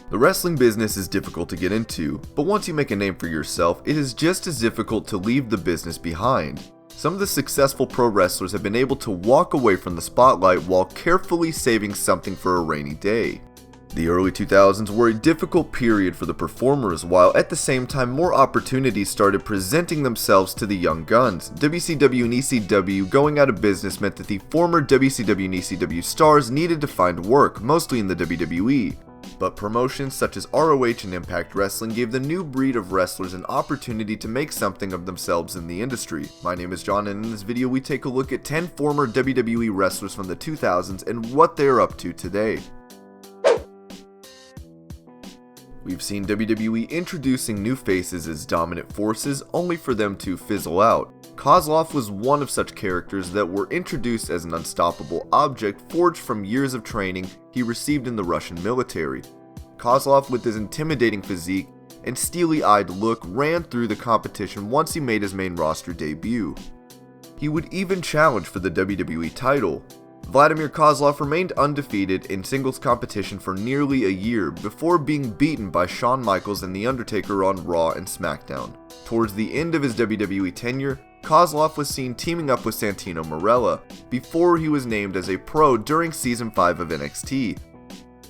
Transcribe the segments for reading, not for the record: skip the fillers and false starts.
The wrestling business is difficult to get into, but once you make a name for yourself, it is just as difficult to leave the business behind. Some of the successful pro wrestlers have been able to walk away from the spotlight while carefully saving something for a rainy day. The early 2000s were a difficult period for the performers, while at the same time more opportunities started presenting themselves to the young guns. WCW and ECW going out of business meant that the former WCW and ECW stars needed to find work, mostly in the WWE. But promotions such as ROH and Impact Wrestling gave the new breed of wrestlers an opportunity to make something of themselves in the industry. My name is John, and in this video we take a look at 10 former WWE wrestlers from the 2000s and what they are up to today. We've seen WWE introducing new faces as dominant forces, only for them to fizzle out. Kozlov was one of such characters that were introduced as an unstoppable object forged from years of training he received in the Russian military. Kozlov, with his intimidating physique and steely-eyed look, ran through the competition once he made his main roster debut. He would even challenge for the WWE title. Vladimir Kozlov remained undefeated in singles competition for nearly a year before being beaten by Shawn Michaels and The Undertaker on Raw and SmackDown. Towards the end of his WWE tenure, Kozlov was seen teaming up with Santino Marella before he was named as a pro during Season 5 of NXT.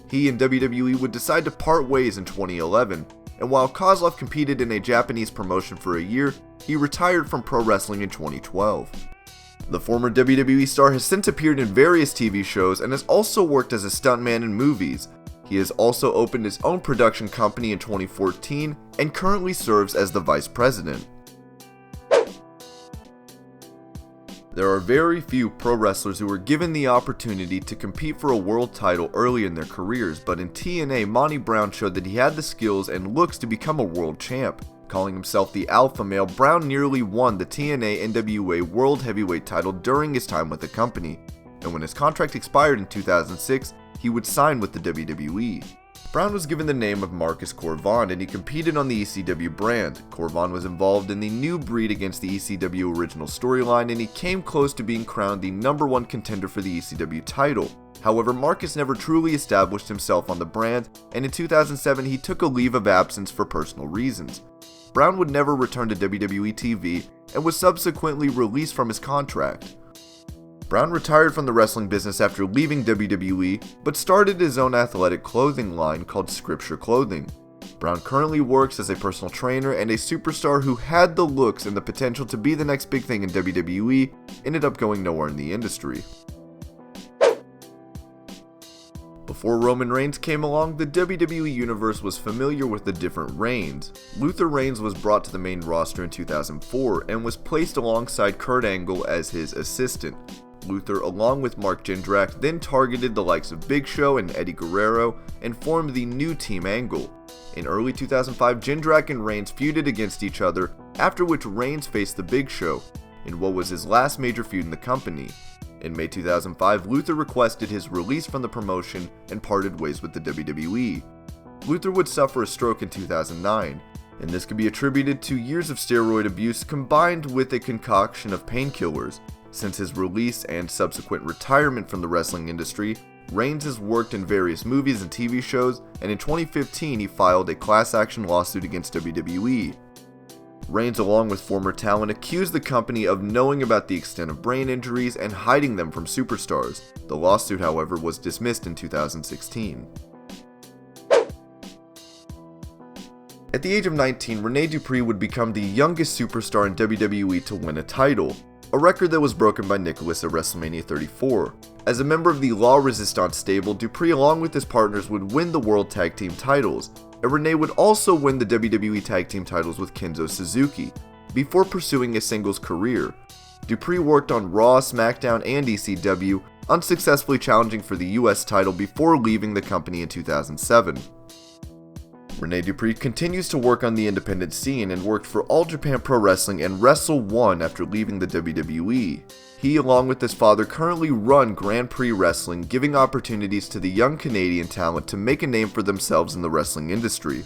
He and WWE would decide to part ways in 2011, and while Kozlov competed in a Japanese promotion for a year, he retired from pro wrestling in 2012. The former WWE star has since appeared in various TV shows and has also worked as a stuntman in movies. He has also opened his own production company in 2014 and currently serves as the vice president. There are very few pro wrestlers who were given the opportunity to compete for a world title early in their careers, but in TNA, Monty Brown showed that he had the skills and looks to become a world champ. Calling himself the Alpha Male, Brown nearly won the TNA NWA World Heavyweight title during his time with the company, and when his contract expired in 2006, he would sign with the WWE. Brown was given the name of Marcus Kor Vaughn, and he competed on the ECW brand. Kor Vaughn was involved in the New Breed against the ECW original storyline, and he came close to being crowned the #1 contender for the ECW title. However, Marcus never truly established himself on the brand, and in 2007 he took a leave of absence for personal reasons. Brown would never return to WWE TV and was subsequently released from his contract. Brown retired from the wrestling business after leaving WWE, but started his own athletic clothing line called Scripture Clothing. Brown currently works as a personal trainer, and a superstar who had the looks and the potential to be the next big thing in WWE ended up going nowhere in the industry. Before Roman Reigns came along, the WWE Universe was familiar with the different Reigns. Luther Reigns was brought to the main roster in 2004 and was placed alongside Kurt Angle as his assistant. Luther, along with Mark Jindrak, then targeted the likes of Big Show and Eddie Guerrero and formed the new Team Angle. In early 2005, Jindrak and Reigns feuded against each other, after which Reigns faced the Big Show in what was his last major feud in the company. In May 2005, Luther requested his release from the promotion and parted ways with the WWE. Luther would suffer a stroke in 2009, and this could be attributed to years of steroid abuse combined with a concoction of painkillers. Since his release and subsequent retirement from the wrestling industry, Reigns has worked in various movies and TV shows, and in 2015 he filed a class action lawsuit against WWE. Reigns, along with former talent, accused the company of knowing about the extent of brain injuries and hiding them from superstars. The lawsuit, however, was dismissed in 2016. At the age of 19, Ren Dupre would become the youngest superstar in WWE to win a title, a record that was broken by Nicholas at WrestleMania 34. As a member of the La Resistance stable, Dupre, along with his partners, would win the World Tag Team titles, and Renee would also win the WWE Tag Team titles with Kenzo Suzuki, before pursuing a singles career. Dupre worked on Raw, SmackDown, and ECW, unsuccessfully challenging for the US title before leaving the company in 2007. Ren Dupre continues to work on the independent scene and worked for All Japan Pro Wrestling and Wrestle One after leaving the WWE. He, along with his father, currently run Grand Prix Wrestling, giving opportunities to the young Canadian talent to make a name for themselves in the wrestling industry.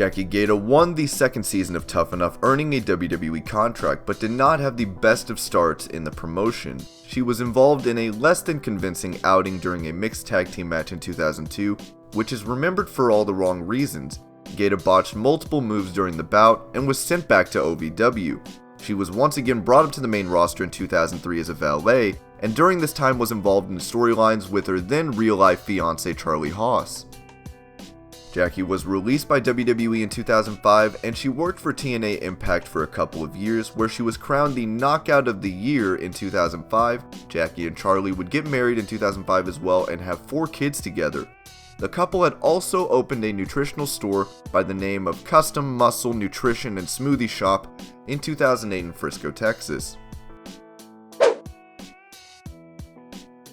Jackie Gayda won the second season of Tough Enough, earning a WWE contract, but did not have the best of starts in the promotion. She was involved in a less than convincing outing during a mixed tag team match in 2002, which is remembered for all the wrong reasons. Gayda botched multiple moves during the bout and was sent back to OVW. She was once again brought up to the main roster in 2003 as a valet, and during this time was involved in storylines with her then real-life fiancé Charlie Haas. Jackie was released by WWE in 2005, and she worked for TNA Impact for a couple of years, where she was crowned the Knockout of the Year in 2005. Jackie and Charlie would get married in 2005 as well and have 4 kids together. The couple had also opened a nutritional store by the name of Custom Muscle Nutrition and Smoothie Shop in 2008 in Frisco, Texas.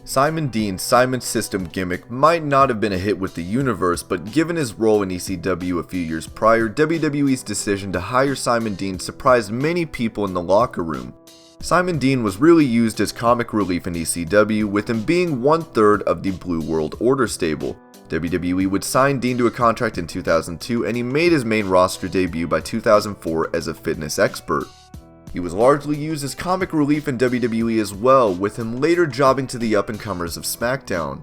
Simon Dean's Simon System gimmick might not have been a hit with the universe, but given his role in ECW a few years prior, WWE's decision to hire Simon Dean surprised many people in the locker room. Simon Dean was really used as comic relief in ECW, with him being 1/3 of the Blue World Order stable. WWE would sign Dean to a contract in 2002, and he made his main roster debut by 2004 as a fitness expert. He was largely used as comic relief in WWE as well, with him later jobbing to the up-and-comers of SmackDown.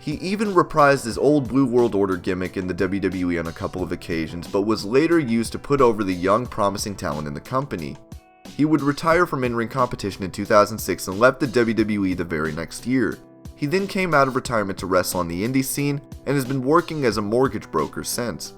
He even reprised his old Blue World Order gimmick in the WWE on a couple of occasions, but was later used to put over the young, promising talent in the company. He would retire from in-ring competition in 2006 and left the WWE the very next year. He then came out of retirement to wrestle on the indie scene and has been working as a mortgage broker since.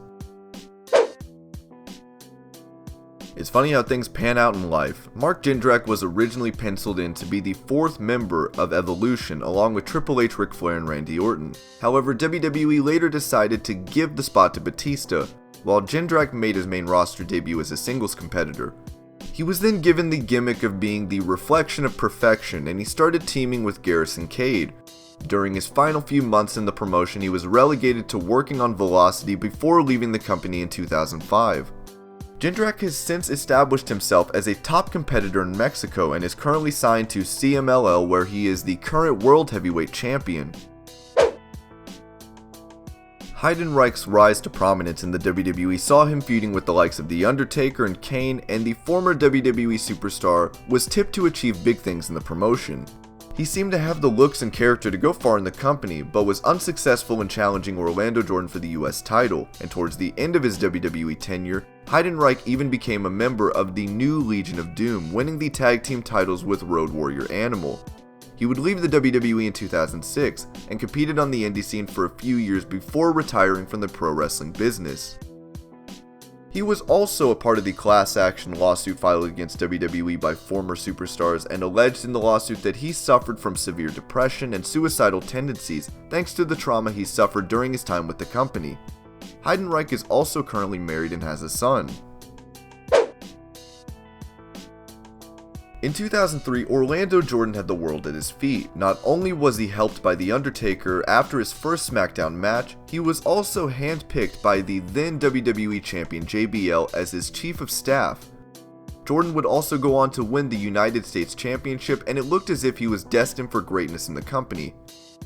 It's funny how things pan out in life. Mark Jindrak was originally penciled in to be the 4th member of Evolution, along with Triple H, Ric Flair, and Randy Orton. However, WWE later decided to give the spot to Batista, while Jindrak made his main roster debut as a singles competitor. He was then given the gimmick of being the reflection of perfection, and he started teaming with Garrison Cade. During his final few months in the promotion, he was relegated to working on Velocity before leaving the company in 2005. Jindrak has since established himself as a top competitor in Mexico and is currently signed to CMLL, where he is the current World Heavyweight Champion. Heidenreich's rise to prominence in the WWE saw him feuding with the likes of The Undertaker and Kane, and the former WWE superstar was tipped to achieve big things in the promotion. He seemed to have the looks and character to go far in the company, but was unsuccessful in challenging Orlando Jordan for the US title, and towards the end of his WWE tenure, Heidenreich even became a member of the new Legion of Doom, winning the tag team titles with Road Warrior Animal. He would leave the WWE in 2006, and competed on the indie scene for a few years before retiring from the pro wrestling business. He was also a part of the class action lawsuit filed against WWE by former superstars, and alleged in the lawsuit that he suffered from severe depression and suicidal tendencies thanks to the trauma he suffered during his time with the company. Heidenreich is also currently married and has a son. In 2003, Orlando Jordan had the world at his feet. Not only was he helped by The Undertaker after his first SmackDown match, he was also handpicked by the then WWE Champion JBL as his chief of staff. Jordan would also go on to win the United States Championship, and it looked as if he was destined for greatness in the company.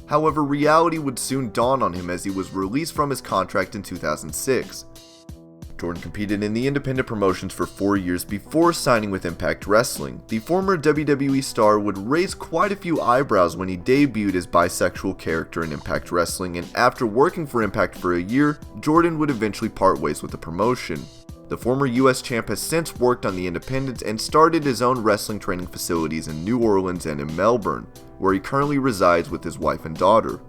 However, reality would soon dawn on him as he was released from his contract in 2006. Jordan competed in the independent promotions for 4 years before signing with Impact Wrestling. The former WWE star would raise quite a few eyebrows when he debuted as bisexual character in Impact Wrestling, and after working for Impact for a year, Jordan would eventually part ways with the promotion. The former US champ has since worked on the independents and started his own wrestling training facilities in New Orleans and in Melbourne, where he currently resides with his wife and daughter.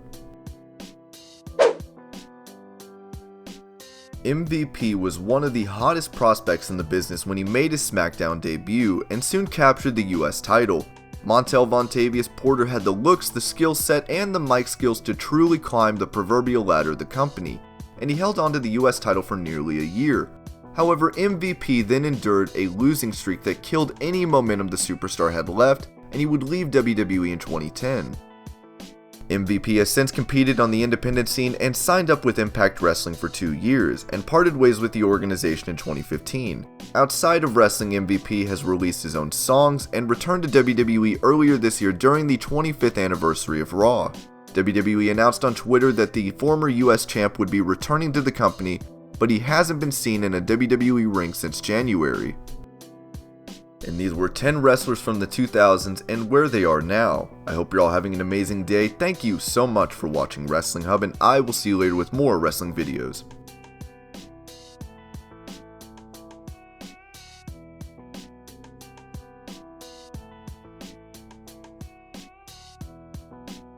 MVP was one of the hottest prospects in the business when he made his SmackDown debut and soon captured the US title. Montel Vontavious Porter had the looks, the skill set, and the mic skills to truly climb the proverbial ladder of the company, and he held on to the US title for nearly a year. However, MVP then endured a losing streak that killed any momentum the superstar had left, and he would leave WWE in 2010. MVP has since competed on the independent scene and signed up with Impact Wrestling for 2 years, and parted ways with the organization in 2015. Outside of wrestling, MVP has released his own songs and returned to WWE earlier this year during the 25th anniversary of Raw. WWE announced on Twitter that the former US champ would be returning to the company but he hasn't been seen in a WWE ring since January. And these were 10 wrestlers from the 2000s and where they are now. I hope you're all having an amazing day. Thank you so much for watching Wrestling Hub, and I will see you later with more wrestling videos.